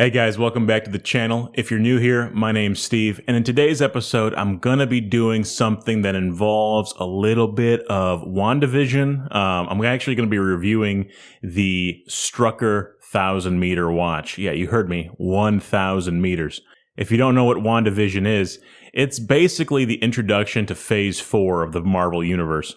Hey guys, welcome back to the channel. If you're new here, my name's Steve, and in today's episode, I'm gonna be doing something that involves a little bit of WandaVision. I'm actually gonna be reviewing the Strücker 1,000-meter watch. Yeah, you heard me, 1,000 meters. If you don't know what WandaVision is, it's basically the introduction to Phase 4 of the Marvel Universe.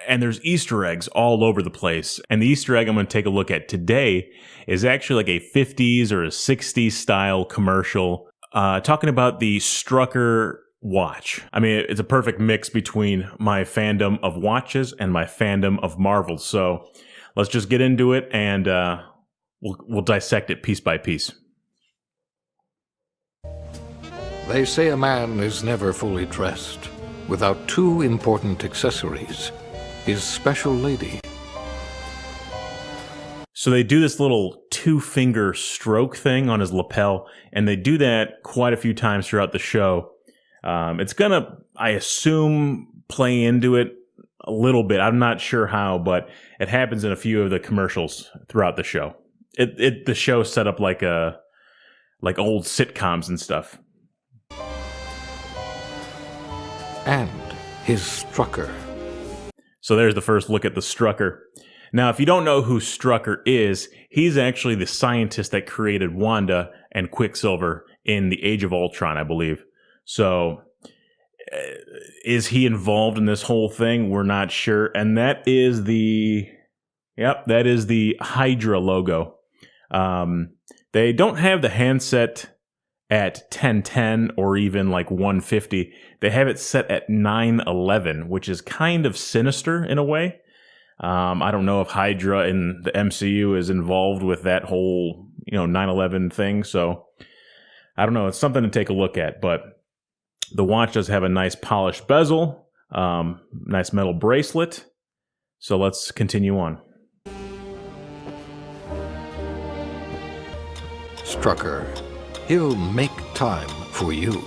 And there's Easter eggs all over the place. And the Easter egg I'm going to take a look at today is actually like a 50s or a 60s style commercial talking about the Strücker watch. I mean, it's a perfect mix between my fandom of watches and my fandom of Marvel. So let's just get into it and we'll dissect it piece by piece. They say a man is never fully dressed without two important accessories. His special lady. So they do this little two-finger stroke thing on his lapel, and they do that quite a few times throughout the show. It's gonna, I assume, play into it a little bit. I'm not sure how, but it happens in a few of the commercials throughout the show. The show's set up like old sitcoms and stuff. And his Strücker. So there's the first look at the Strücker. Now, if you don't know who Strücker is, he's actually the scientist that created Wanda and Quicksilver in the Age of Ultron, I believe. So, is he involved in this whole thing? We're not sure. And that is the HYDRA logo. They don't have the handset at 1010 or even like 150. They have it set at 911, which is kind of sinister in a way. I don't know if HYDRA in the MCU is involved with that whole, 911 thing. So I don't know. It's something to take a look at, but the watch does have a nice polished bezel, nice metal bracelet. So let's continue on. Strücker. He'll make time for you.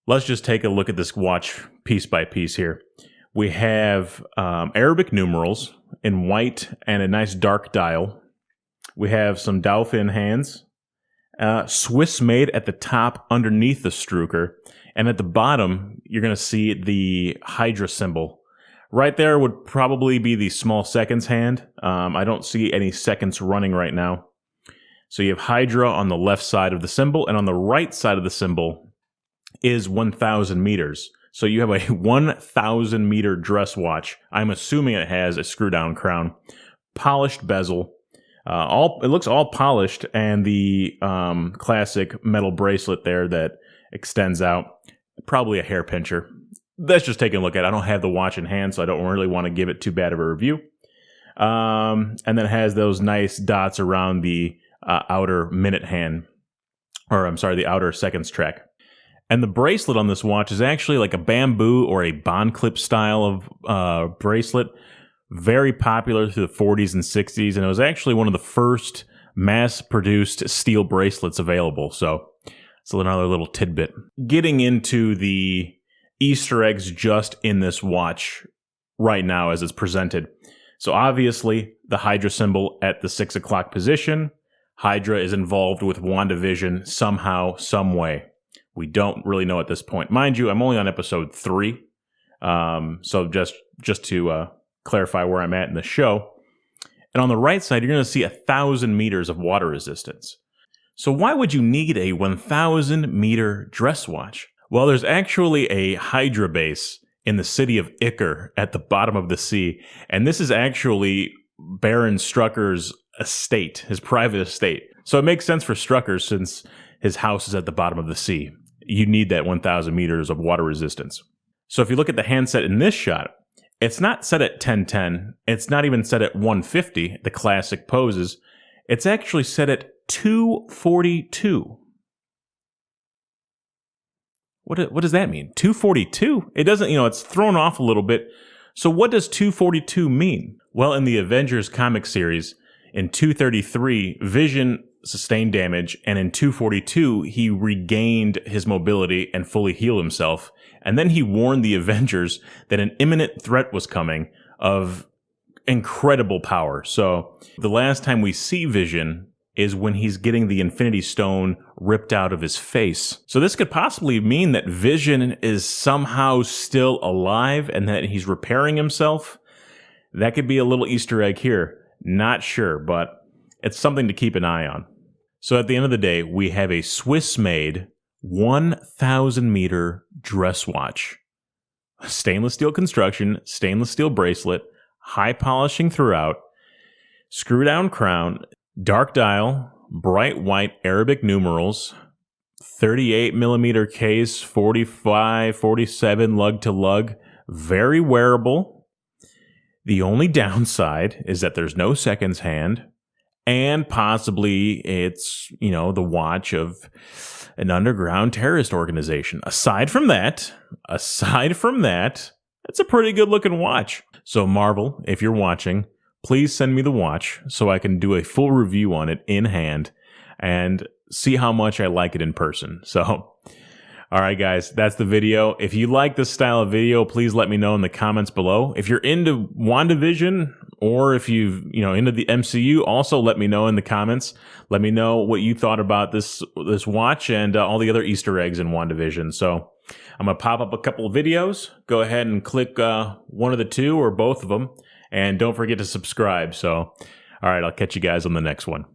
Let's just take a look at this watch piece by piece here. We have Arabic numerals in white and a nice dark dial. We have some Dolphin hands. Swiss made at the top underneath the Strücker. And at the bottom, you're going to see the HYDRA symbol. Right there would probably be the small seconds hand. I don't see any seconds running right now. So you have HYDRA on the left side of the symbol, and on the right side of the symbol is 1,000 meters. So you have a 1,000 meter dress watch. I'm assuming it has a screw down crown, polished bezel. It looks all polished, and the classic metal bracelet there that extends out. Probably a hair pincher. Let's just take a look at it. I don't have the watch in hand, so I don't really want to give it too bad of a review. And then it has those nice dots around the outer minute hand, or I'm sorry, the outer seconds track. And the bracelet on this watch is actually like a bamboo or a bond clip style of bracelet. Very popular through the 40s and 60s, and it was actually one of the first mass-produced steel bracelets available. So it's another little tidbit. Getting into the Easter eggs just in this watch right now as it's presented. So obviously, the HYDRA symbol at the 6 o'clock position. HYDRA is involved with WandaVision somehow, some way. We don't really know at this point. Mind you, I'm only on episode 3. So just to clarify where I'm at in the show. And on the right side, you're going to see 1,000 meters of water resistance. So why would you need a 1,000 meter dress watch? Well, there's actually a HYDRA base in the city of Icar at the bottom of the sea. And this is actually Baron Strücker's estate, his private estate. So it makes sense for Strücker since his house is at the bottom of the sea. You need that 1,000 meters of water resistance. So if you look at the handset in this shot, it's not set at 1010. It's not even set at 150, the classic poses. It's actually set at 242. What does that mean? 242? It doesn't, it's thrown off a little bit. So what does 242 mean? Well, in the Avengers comic series, in 233, Vision sustained damage, and in 242, he regained his mobility and fully healed himself. And then he warned the Avengers that an imminent threat was coming of incredible power. So the last time we see Vision is when he's getting the Infinity Stone ripped out of his face. So this could possibly mean that Vision is somehow still alive and that he's repairing himself. That could be a little Easter egg here. Not sure, but it's something to keep an eye on. So at the end of the day, we have a Swiss-made 1,000-meter dress watch. Stainless steel construction, stainless steel bracelet, high polishing throughout, screw-down crown, dark dial, bright white Arabic numerals, 38mm case, 45, 47 lug to lug, very wearable. The only downside is that there's no seconds hand, and possibly it's, the watch of an underground terrorist organization. Aside from that, it's a pretty good looking watch. So Marvel, if you're watching, please send me the watch so I can do a full review on it in hand and see how much I like it in person. So, all right, guys, that's the video. If you like this style of video, please let me know in the comments below. If you're into WandaVision or if you've, into the MCU, also let me know in the comments. Let me know what you thought about this watch and all the other Easter eggs in WandaVision. So I'm going to pop up a couple of videos. Go ahead and click one of the two or both of them. And don't forget to subscribe. So, all right, I'll catch you guys on the next one.